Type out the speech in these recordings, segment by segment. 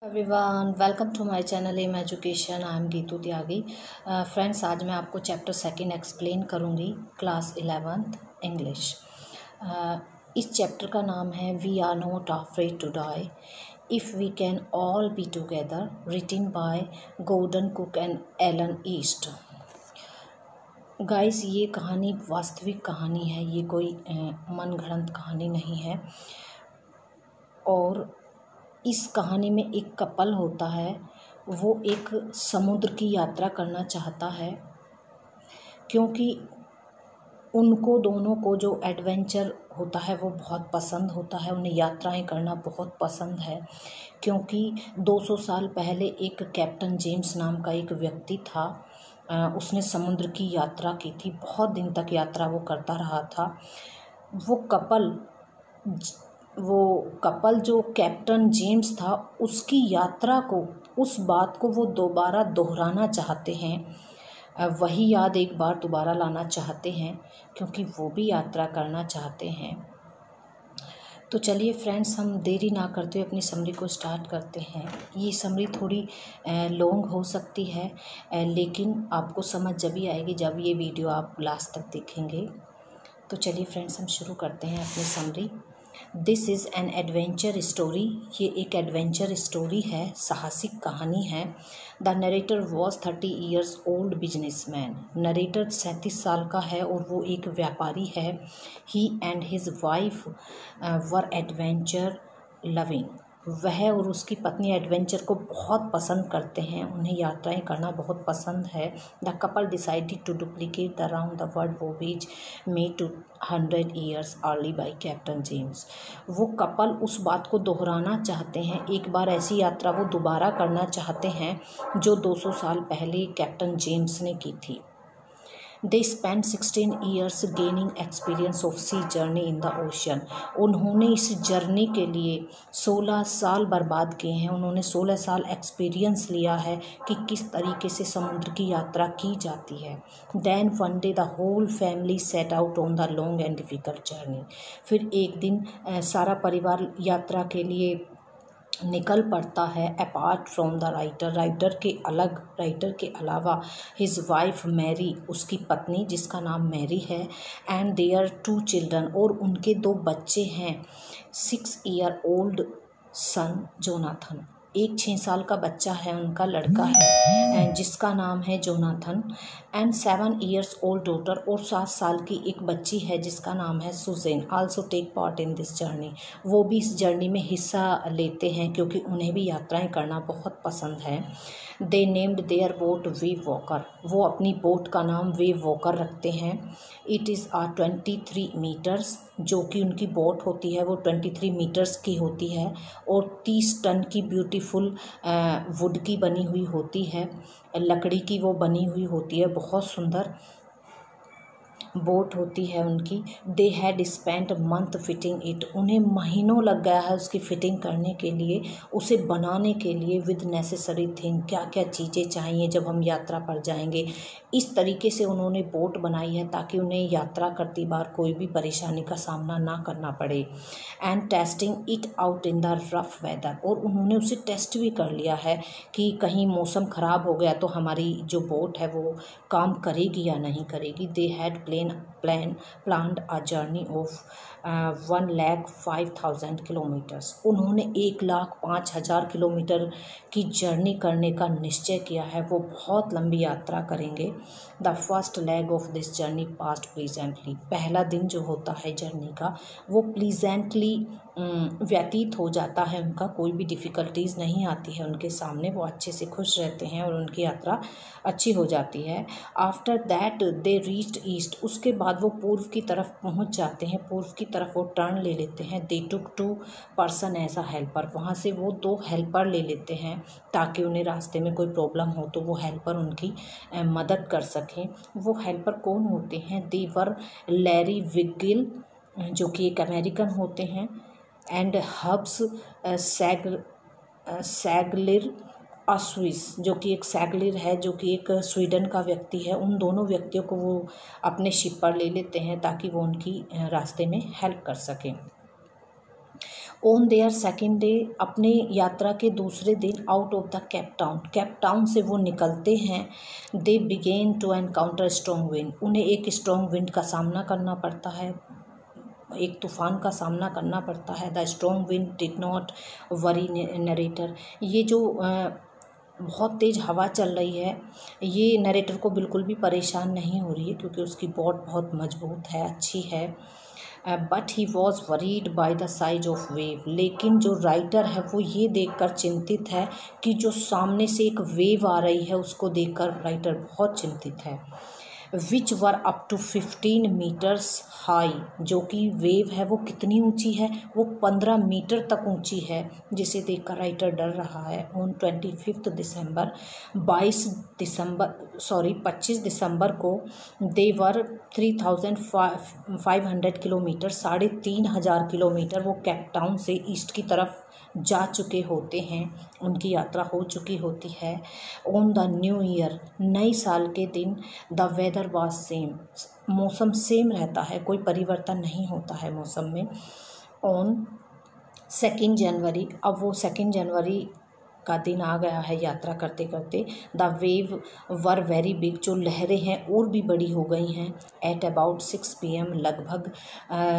Everyone, welcome to my channel M education. I am Geetu Tyagi. Friends, आज मैं आपको chapter second explain करूँगी, class 11th English. इस chapter का नाम है we are not afraid to die if we can all be together, written by Gordon Cook and Alan East. Guys, ये कहानी वास्तविक कहानी है, ये कोई मनगढ़ंत कहानी नहीं है। और इस कहानी में एक कपल होता है, वो एक समुद्र की यात्रा करना चाहता है क्योंकि उनको दोनों को जो एडवेंचर होता है वो बहुत पसंद होता है। उन्हें यात्राएं करना बहुत पसंद है क्योंकि 200 साल पहले एक कैप्टन जेम्स नाम का एक व्यक्ति था। उसने समुद्र की यात्रा की थी, बहुत दिन तक यात्रा वो करता रहा था। वो कपल जो कैप्टन जेम्स था, उसकी यात्रा को, उस बात को वो दोबारा दोहराना चाहते हैं। वही याद एक बार दोबारा लाना चाहते हैं क्योंकि वो भी यात्रा करना चाहते हैं। तो चलिए फ्रेंड्स, हम देरी ना करते हुए अपनी समरी को स्टार्ट करते हैं। ये समरी थोड़ी लॉन्ग हो सकती है, लेकिन आपको समझ जब ही आएगी जब ये वीडियो आप लास्ट तक देखेंगे। तो चलिए फ्रेंड्स, हम शुरू करते हैं अपनी summary. This is an adventure story. ये एक एडवेंचर स्टोरी है, साहसिक कहानी है। The narrator was 30 years old businessman. Narrator 37 साल का है और वो एक व्यापारी है। He and his wife were adventure loving. वह और उसकी पत्नी एडवेंचर को बहुत पसंद करते हैं, उन्हें यात्राएं करना बहुत पसंद है। The couple decided to duplicate the round the world voyage made 200 years early by captain James. वो कपल उस बात को दोहराना चाहते हैं, एक बार ऐसी यात्रा वो दोबारा करना चाहते हैं जो 200 साल पहले कैप्टन जेम्स ने की थी। They spent 16 years gaining experience of sea journey in the ocean. उन्होंने इस जर्नी के लिए 16 साल बर्बाद किए हैं। उन्होंने 16 साल एक्सपीरियंस लिया है कि किस तरीके से समुद्र की यात्रा की जाती है। Then one day the whole family set out on the long and difficult journey. फिर एक दिन सारा परिवार यात्रा के लिए निकल पड़ता है। अपार्ट फ्रॉम द राइटर के अलावा हिज वाइफ मैरी, उसकी पत्नी जिसका नाम मैरी है, एंड देयर 2 children, और उनके 2 बच्चे हैं। 6 year old सन जोनाथन, एक 6 साल का बच्चा है, उनका लड़का है जिसका नाम है Jonathan. And 7 years old daughter, और 7 साल की एक बच्ची है जिसका नाम है Suzanne. Also take part in this journey. वो भी इस जर्नी में हिस्सा लेते हैं क्योंकि उन्हें भी यात्राएं करना बहुत पसंद है। They named their boat Wave Walker. वो अपनी बोट का नाम वेव वॉकर रखते हैं। इट इज़ 23 meters, जो कि उनकी बोट होती है वो 23 meters की होती है और 30 टन की ब्यूटीफुल वुड की बनी हुई होती है, लकड़ी की वो बनी हुई होती है, बहुत सुंदर बोट होती है उनकी। They had spent month fitting it. उन्हें महीनों लग गया है उसकी फ़िटिंग करने के लिए, उसे बनाने के लिए। विद नेसेसरी थिंग, क्या क्या चीज़ें चाहिए जब हम यात्रा पर जाएंगे, इस तरीके से उन्होंने बोट बनाई है ताकि उन्हें यात्रा करती बार कोई भी परेशानी का सामना ना करना पड़े। And testing it out in the rough weather, और उन्होंने उसे टेस्ट भी कर लिया है कि कहीं मौसम ख़राब हो गया तो हमारी जो बोट है वो काम करेगी या नहीं करेगी। They had planned a journey of 1,05,000 kilometers. उन्होंने 1,05,000 किलोमीटर की जर्नी करने का निश्चय किया है। वो बहुत लंबी यात्रा करेंगे। The first leg of this journey past pleasantly. पहला दिन जो होता है जर्नी का वो प्लीजेंटली व्यतीत हो जाता है उनका, कोई भी डिफ़िकल्टीज़ नहीं आती है उनके सामने, वो अच्छे से खुश रहते हैं और उनकी यात्रा अच्छी हो जाती है। After that they reached east. उसके बाद वो पूर्व की तरफ पहुंच जाते हैं, पूर्व की तरफ वो टर्न ले लेते हैं। दे टुक 2 person एज अ हेल्पर। वहाँ से वो 2 हेल्पर ले लेते हैं ताकि उन्हें रास्ते में कोई प्रॉब्लम हो तो वो हेल्पर उनकी मदद कर सकें। वो हेल्पर कौन होते हैं? दे वर लैरी विगिल, जो कि एक अमेरिकन होते हैं, एंड हब्स सैगलिर स्विस, जो कि एक सैगलिर है, जो कि एक स्वीडन का व्यक्ति है। उन दोनों व्यक्तियों को वो अपने शिप पर ले लेते हैं ताकि वो उनकी रास्ते में हेल्प कर सकें। ऑन देयर सेकेंड डे, अपने यात्रा के दूसरे दिन, out of the Cape Town से वो निकलते हैं। They begin to encounter strong wind, उन्हें एक स्ट्रॉन्ग विंड का सामना करना पड़ता है, एक तूफ़ान का सामना करना पड़ता है। The strong wind did not worry narrator, ये जो बहुत तेज़ हवा चल रही है ये नरेटर को बिल्कुल भी परेशान नहीं हो रही है, क्योंकि उसकी बोट बहुत मजबूत है, अच्छी है। But he was worried by the size of wave, लेकिन जो राइटर है वो ये देखकर चिंतित है कि जो सामने से एक वेव आ रही है उसको देखकर राइटर बहुत चिंतित है। विच वर अप टू 15 मीटर्स हाई, जो कि वेव है वो कितनी ऊंची है, वो 15 मीटर तक ऊंची है, जिसे देखकर राइटर डर रहा है। ऑन 25 दिसंबर 25 दिसंबर को देवर 3500 किलोमीटर, 3500 किलोमीटर वो केप टाउन से ईस्ट की तरफ जा चुके होते हैं, उनकी यात्रा हो चुकी होती है। ऑन द न्यू ईयर, नई साल के दिन, द वेदर वाज सेम, मौसम सेम रहता है, कोई परिवर्तन नहीं होता है मौसम में। ऑन 2 जनवरी, अब वो 2 जनवरी का दिन आ गया है यात्रा करते करते। The wave were very big, जो लहरें हैं और भी बड़ी हो गई हैं। एट अबाउट 6 PM, लगभग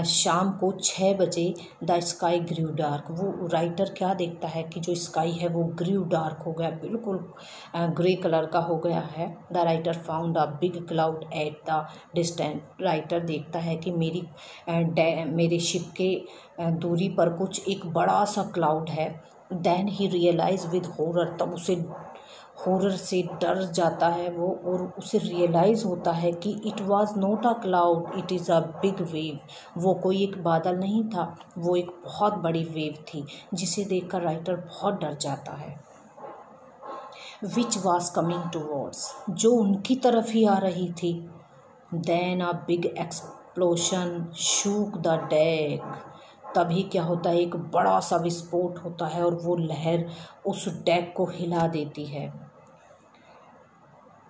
शाम को 6 बजे, द स्काई ग्रू डार्क, वो राइटर क्या देखता है कि जो स्काई है वो ग्रू डार्क हो गया, बिल्कुल ग्रे कलर का हो गया है। The writer found a big cloud at the distance, writer देखता है कि मेरे शिप के दूरी पर कुछ एक बड़ा सा क्लाउड है। Then he realise with horror, तब उसे हॉरर से डर जाता है वो, और उसे रियलाइज़ होता है कि it was not a cloud, it is a big wave, वो कोई एक बादल नहीं था, वो एक बहुत बड़ी वेव थी, जिसे देखकर राइटर बहुत डर जाता है। विच वाज कमिंग टूवर्ड्स, जो उनकी तरफ ही आ रही थी। Then a big explosion shook the deck, तभी क्या होता है, एक बड़ा सा विस्फोट होता है और वो लहर उस डेक को हिला देती है।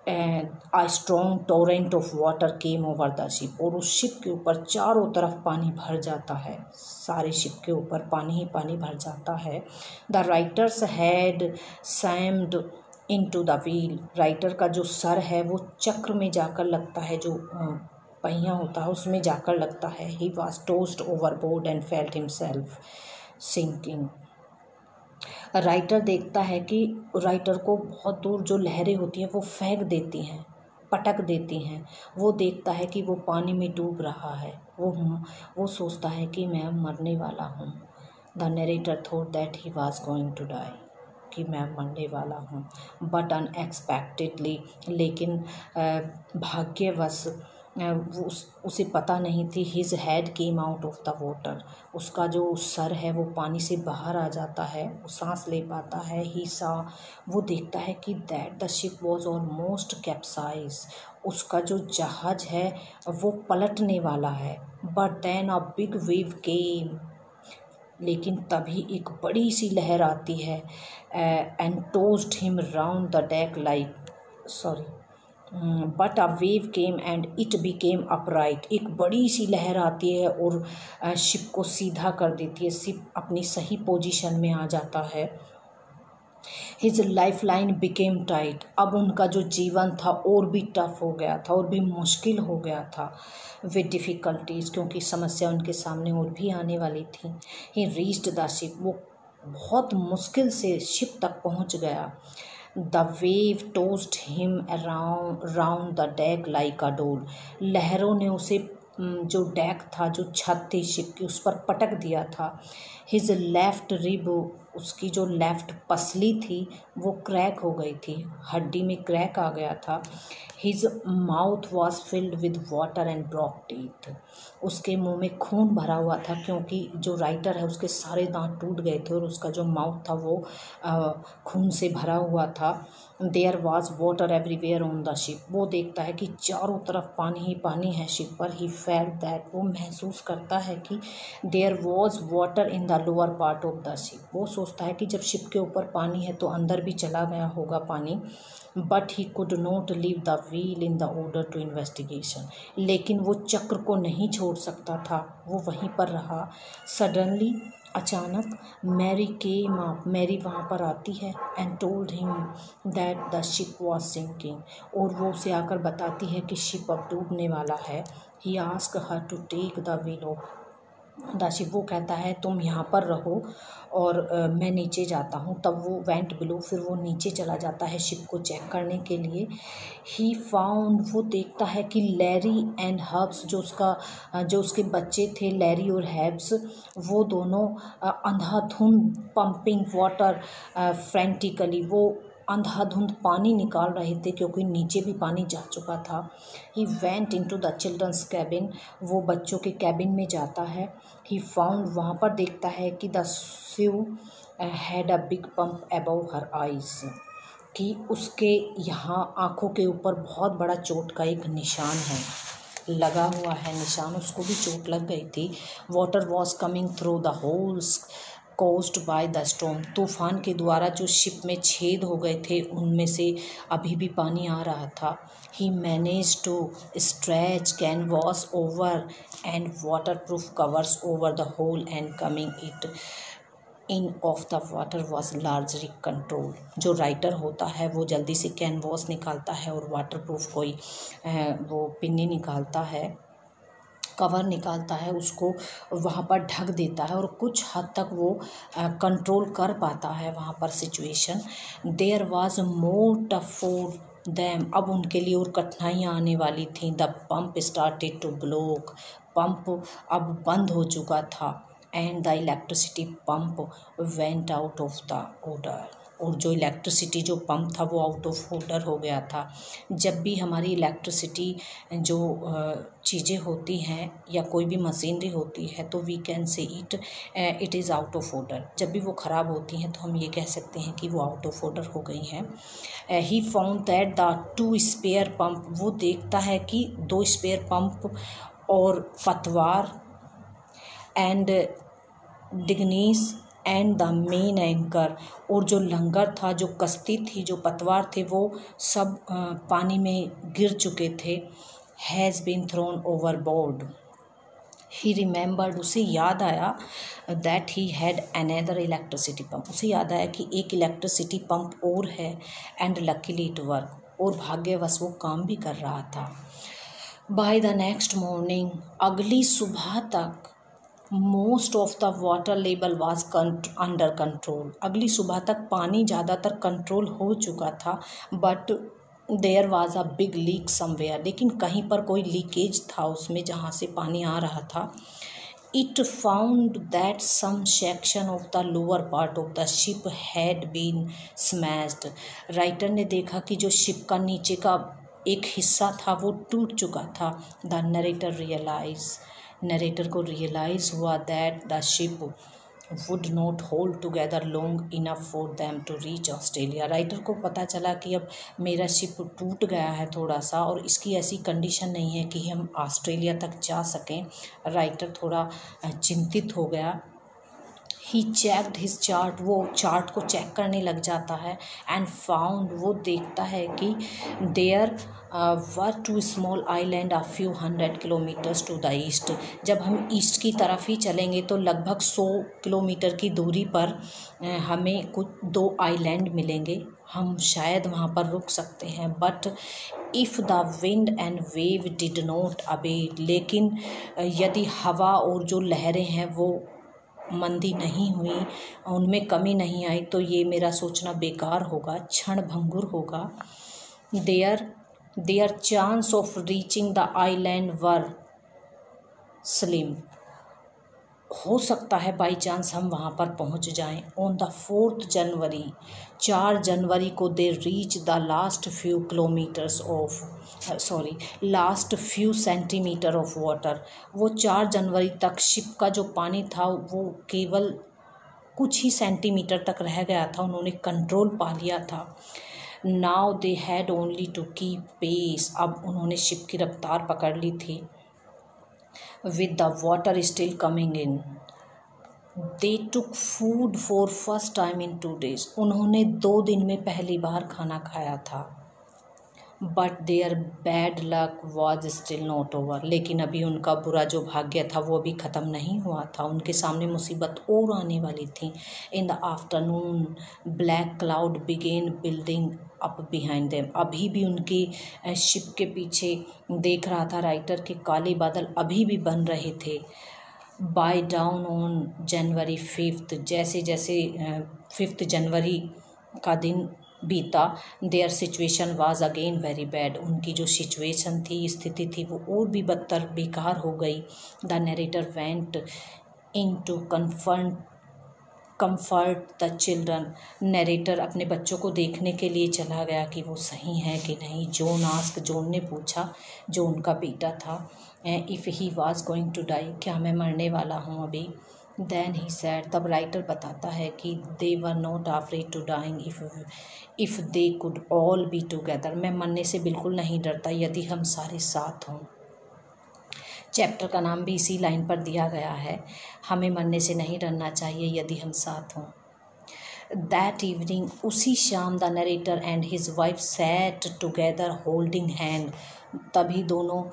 And a strong torrent of water came over the ship, और उस शिप के ऊपर चारों तरफ पानी भर जाता है, सारे शिप के ऊपर पानी ही पानी भर जाता है। The writers had slammed into the wheel, writer का जो सर है वो चक्र में जाकर लगता है, जो पहिया होता है उसमें जाकर लगता है। He was tossed overboard and felt himself sinking, writer देखता है कि राइटर को बहुत दूर जो लहरें होती हैं वो फेंक देती हैं, पटक देती हैं, वो देखता है कि वो पानी में डूब रहा है, वो सोचता है कि मैं मरने वाला हूँ। The narrator thought that he was going to die, कि मैं मरने वाला हूँ। बट अनएक्सपेक्टेडली, लेकिन भाग्यवश उसे पता नहीं थी, his head came out of the water, उसका जो सर है वो पानी से बाहर आ जाता है, वो सांस ले पाता है। ही सा, वो देखता है कि that the ship was almost capsize, उसका जो जहाज है वो पलटने वाला है। But then a big wave came, लेकिन तभी एक बड़ी सी लहर आती है, and tossed him round the deck like but a wave came and it became upright, एक बड़ी सी लहर आती है और शिप को सीधा कर देती है, शिप अपनी सही पोजीशन में आ जाता है। His life line became tight, अब उनका जो जीवन था और भी टफ हो गया था, और भी मुश्किल हो गया था। विद डिफ़िकल्टीज़, क्योंकि समस्या उनके सामने और भी आने वाली थी। ही रीच्ड द शिप, वो बहुत मुश्किल से शिप तक पहुंच गया। The wave tossed him round the deck like a doll, लहरों ने उसे जो डेक था, जो छत थी शिप की, उस पर पटक दिया था। हिज लेफ्ट रिब, उसकी जो लेफ्ट पसली थी वो क्रैक हो गई थी, हड्डी में क्रैक आ गया था। His mouth was filled with water and Brock teeth, उसके मुंह में खून भरा हुआ था, क्योंकि जो राइटर है उसके सारे दांत टूट गए थे और उसका जो माउथ था वो खून से भरा हुआ था। There was water everywhere on the ship, वो देखता है कि चारों तरफ पानी ही पानी है शिप पर। ही फेल्ट दैट, वो महसूस करता है कि there was water in the lower part of the ship, वो सोचता है कि जब शिप के ऊपर पानी है तो अंदर भी चला गया होगा पानी। But he could not leave the wheel in the order to investigation, लेकिन वो चक्र को नहीं छोड़ सकता था, वो वहीं पर रहा। सडनली अचानक मैरी वहाँ पर आती है and told him that the ship was sinking, और वो उसे आकर बताती है कि शिप अब डूबने वाला है। He ask her to take the wheel of the ship, वो कहता है तुम यहाँ पर रहो और मैं नीचे जाता हूँ। तब वो वेंट बिलो, फिर वो नीचे चला जाता है शिप को चेक करने के लिए। ही फाउंड, वो देखता है कि लैरी एंड हब्स, जो उसके बच्चे थे लैरी और हैब्स, वो दोनों अंधाधुंध पंपिंग वाटर फ्रेंटिकली, वो अंधाधुंध पानी निकाल रहे थे क्योंकि नीचे भी पानी जा चुका था। He went into the children's cabin, वो बच्चों के कैबिन में जाता है। ही फाउंड, वहाँ पर देखता है कि the Sue had a big pump above her eyes, कि उसके यहाँ आँखों के ऊपर बहुत बड़ा चोट का एक निशान है, लगा हुआ है निशान, उसको भी चोट लग गई थी। Water was coming through the holes caused by the storm, तूफान के द्वारा जो शिप में छेद हो गए थे उनमें से अभी भी पानी आ रहा था। He manage to stretch canvas over and waterproof covers over the hole and coming it in of the water was largely control. जो राइटर होता है वो जल्दी से कैनवास निकालता है और वाटर प्रूफ कोई वो पिन्नी निकालता है, कवर निकालता है, उसको वहाँ पर ढक देता है और कुछ हद तक वो कंट्रोल कर पाता है वहाँ पर situation. There was more tough for them, अब उनके लिए और कठिनाइयाँ आने वाली थीं। The pump started to block, pump अब बंद हो चुका था। And the electricity pump went out of the order, और जो इलेक्ट्रिसिटी जो पंप था वो आउट ऑफ ऑर्डर हो गया था। जब भी हमारी इलेक्ट्रिसिटी जो चीज़ें होती हैं या कोई भी मशीनरी होती है तो we can say it is out of order. जब भी वो ख़राब होती हैं तो हम ये कह सकते हैं कि वो आउट ऑफ ऑर्डर हो गई हैं। He found that the 2 spare pump, वो देखता है कि 2 स्पेयर पंप और पतवार and dinghies and the main anchor, और जो लंगर था, जो कश्ती थी, जो पतवार थे, वो सब पानी में गिर चुके थे। Has been thrown overboard. He remembered, उसे याद आया that he had another electricity pump, उसे याद आया कि एक इलेक्ट्रिसिटी पंप और है। एंड लकीली इट वर्क, और भाग्यवश वो काम भी कर रहा था। बाय द नेक्स्ट मॉर्निंग, अगली सुबह तक most of the water level was under control, अगली सुबह तक पानी ज़्यादातर कंट्रोल हो चुका था। But there was a big leak somewhere, लेकिन कहीं पर कोई लीकेज था उसमें जहाँ से पानी आ रहा था। It found that some section of the lower part of the ship had been smashed, writer ने देखा कि जो शिप का नीचे का एक हिस्सा था वो टूट चुका था। द नरेटर को रियलाइज़ हुआ that the ship would not hold together long enough for them to reach Australia, writer को पता चला कि अब मेरा शिप टूट गया है थोड़ा सा और इसकी ऐसी कंडीशन नहीं है कि हम ऑस्ट्रेलिया तक जा सकें। राइटर थोड़ा चिंतित हो गया। ही चेक्ड हिज चार्ट, वो चार्ट को चेक करने लग जाता है। एंड फाउंड, वो देखता है कि there were 2 small island a few 100 kilometres to the east, जब हम ईस्ट की तरफ ही चलेंगे तो लगभग 100 किलोमीटर की दूरी पर हमें कुछ 2 आइलैंड मिलेंगे, हम शायद वहाँ पर रुक सकते हैं। But if the wind and wave did not abate, लेकिन यदि हवा और जो लहरें हैं वो मंदी नहीं हुई, उनमें कमी नहीं आई, तो ये मेरा सोचना बेकार होगा, क्षण भंगुर होगा। There chance of reaching the island were slim, हो सकता है बाई चांस हम वहाँ पर पहुँच जाएं। ऑन द 4 जनवरी, 4 जनवरी को they reach the last few centimetre of water, वो 4 जनवरी तक शिप का जो पानी था वो केवल कुछ ही सेंटीमीटर तक रह गया था, उन्होंने कंट्रोल पा लिया था। Now they had only to keep pace, अब उन्होंने शिप की रफ्तार पकड़ ली थी। with the water still coming in. They took food for first time in 2 days. उन्होंने 2 दिन में पहली बार खाना खाया था। But there bad luck was still not over, लेकिन अभी उनका बुरा जो भाग्य था वो अभी ख़त्म नहीं हुआ था, उनके सामने मुसीबत और आने वाली थी। In the afternoon black cloud began building up behind them, अभी भी उनकी शिप के पीछे देख रहा था राइटर के काले बादल अभी भी बन रहे थे। बाय डाउन ऑन जनवरी 5, जैसे जैसे 5 जनवरी का दिन बीता, there situation was again very bad, उनकी जो सिचुएशन थी, स्थिति थी, वो और भी बदतर बेकार हो गई। The narrator went in to comfort the children, narrator अपने बच्चों को देखने के लिए चला गया कि वो सही हैं कि नहीं। जॉन ने पूछा, जो उनका बेटा था, if he was going to die, क्या मैं मरने वाला हूँ अभी। देन ही सैड, तब राइटर बताता है कि they were not afraid to dying if they could all be together, मैं मरने से बिल्कुल नहीं डरता यदि हम सारे साथ हों। चैप्टर का नाम भी इसी लाइन पर दिया गया है, हमें मरने से नहीं डरना चाहिए यदि हम साथ हों। दैट इवनिंग, उसी शाम, the narrator and his wife set together holding hand, तभी दोनों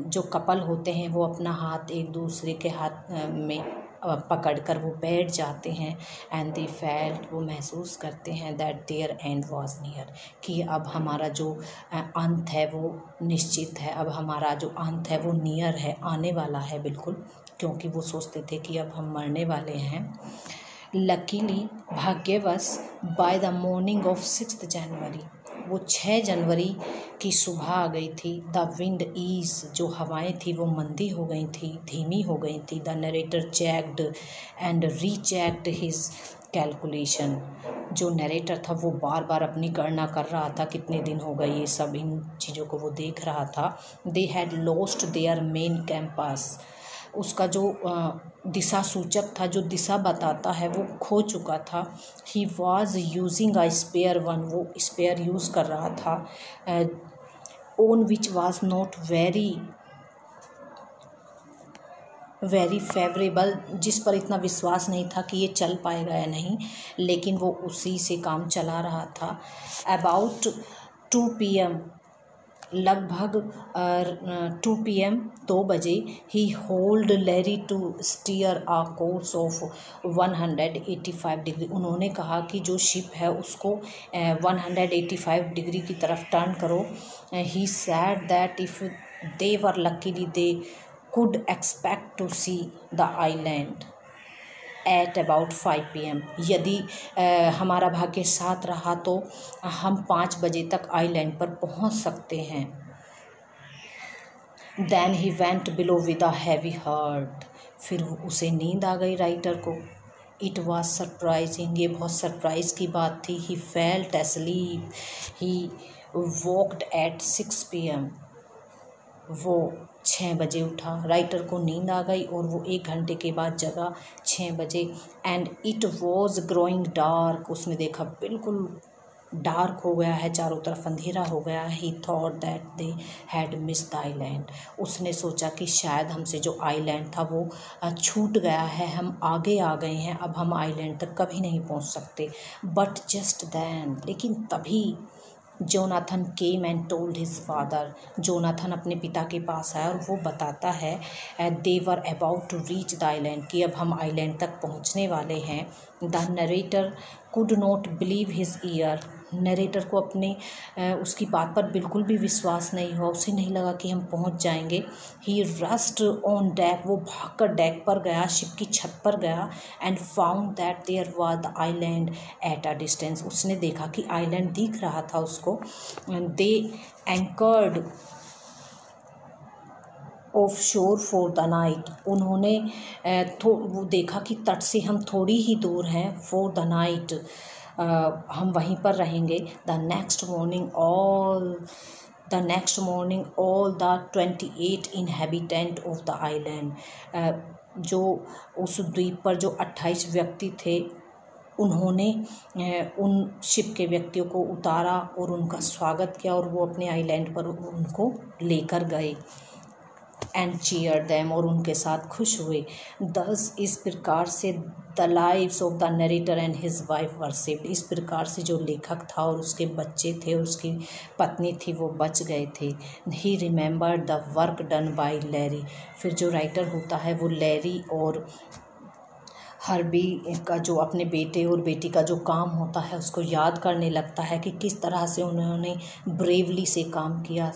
जो कपल होते हैं वो अपना हाथ एक दूसरे के हाथ में पकड़कर वो बैठ जाते हैं। एंड दे फेल्ट, वो महसूस करते हैं, that their end was near, कि अब हमारा जो अंत है वो निश्चित है, अब हमारा जो अंत है वो नियर है, आने वाला है बिल्कुल, क्योंकि वो सोचते थे कि अब हम मरने वाले हैं। लकीली, भाग्यवश, by the morning of 6 January, वो 6 जनवरी की सुबह आ गई थी। द विंड ईज, जो हवाएं थी वो मंदी हो गई थी, धीमी हो गई थी। The narrator checked and rechecked his calculation, जो नरेटर था वो बार बार अपनी गणना कर रहा था, कितने दिन हो गए, ये सब इन चीज़ों को वो देख रहा था। They had lost their main campus, उसका जो दिशा सूचक था, जो दिशा बताता है, वो खो चुका था। He was using a spare one, वो स्पेयर यूज़ कर रहा था, on which was not very favourable, जिस पर इतना विश्वास नहीं था कि ये चल पाएगा या नहीं, लेकिन वो उसी से काम चला रहा था। अबाउट 2 PM, लगभग 2 PM 2 बजे, he hold Larry to steer a course of 185 degree, उन्होंने कहा कि जो शिप है उसको 185 डिग्री की तरफ टर्न करो। He said that if they were luckily they could expect to see the island at about 5 PM, यदि हमारा भाग्य साथ रहा तो हम 5 बजे तक आइलैंड पर पहुंच सकते हैं। Then he went below with a heavy heart, फिर उसे नींद आ गई राइटर को। इट वॉज सरप्राइजिंग, ये बहुत सरप्राइज की बात थी। He felt asleep, he walked at 6 PM, वो 6 बजे उठा, राइटर को नींद आ गई और वो 1 घंटे के बाद जगा 6 बजे। And it was growing dark, उसने देखा बिल्कुल डार्क हो गया है, चारों तरफ अंधेरा हो गया है। ही thought that they had missed the island, उसने सोचा कि शायद हमसे जो आइलैंड था वो छूट गया है, हम आगे आ गए हैं, अब हम आइलैंड तक कभी नहीं पहुंच सकते। बट जस्ट देन, लेकिन तभी Jonathan came and told his father, Jonathan अपने पिता के पास आया और वो बताता है they were about to reach the island, कि अब हम आइलैंड तक पहुंचने वाले हैं। The narrator could not believe his ear, narrator को अपने उसकी बात पर बिल्कुल भी विश्वास नहीं हुआ, उसे नहीं लगा कि हम पहुंच जाएंगे। ही रस्ट ऑन डेक, वो भागकर डेक पर गया, शिप की छत पर गया। And found that there was the island at a distance, उसने देखा कि आइलैंड दिख रहा था उसको। They anchored off shore for the night, उन्होंने वो देखा कि तट से हम थोड़ी ही दूर हैं, फॉर द नाइट, हम वहीं पर रहेंगे। The next morning all the 28 inhabitant of the island, जो उस द्वीप पर जो 28 व्यक्ति थे, उन्होंने उन शिप के व्यक्तियों को उतारा और उनका स्वागत किया और वो अपने आइलैंड पर उनको लेकर गए। एंड चीयर देम, और उनके साथ खुश हुए। दस इस प्रकार से the lives of the narrator and his wife were saved, इस प्रकार से जो लेखक था और उसके बच्चे थे और उसकी पत्नी थी वो बच गए थे। ही remembered the work done by Larry, फिर जो राइटर होता है वो लैरी और हर्बी का जो अपने बेटे और बेटी का जो काम होता है उसको याद करने लगता है कि किस तरह से उन्होंने ब्रेवली से काम किया,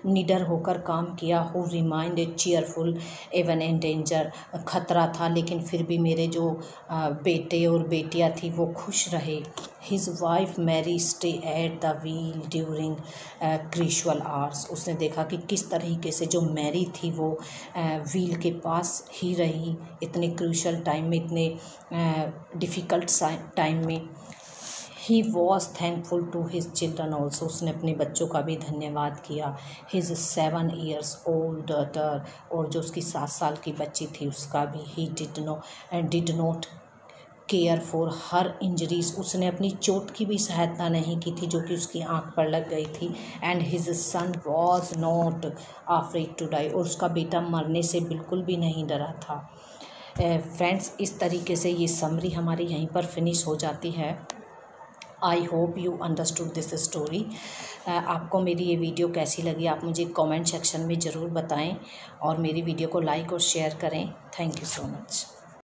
निडर होकर काम किया। Who reminded cheerful even in danger, खतरा था लेकिन फिर भी मेरे जो बेटे और बेटियां थी वो खुश रहे। His wife Mary stay at the wheel during crucial hours, उसने देखा कि किस तरीके से जो मैरी थी वो व्हील के पास ही रही इतने क्रूशियल टाइम में, इतने डिफ़िकल्ट टाइम में। He was thankful to his children also, उसने अपने बच्चों का भी धन्यवाद किया। हिज 7 years old डॉटर, और जो उसकी 7 साल की बच्ची थी उसका भी। He did not care for her injuries, उसने अपनी चोट की भी सहायता नहीं की थी जो कि उसकी आंख पर लग गई थी। And his son was not afraid to die, और उसका बेटा मरने से बिल्कुल भी नहीं डरा था। फ्रेंड्स, इस तरीके से ये समरी हमारी यहीं पर फिनिश हो जाती है। I hope you understood this story. आपको मेरी ये वीडियो कैसी लगी आप मुझे कमेंट सेक्शन में ज़रूर बताएं और मेरी वीडियो को लाइक और शेयर करें। Thank you so much.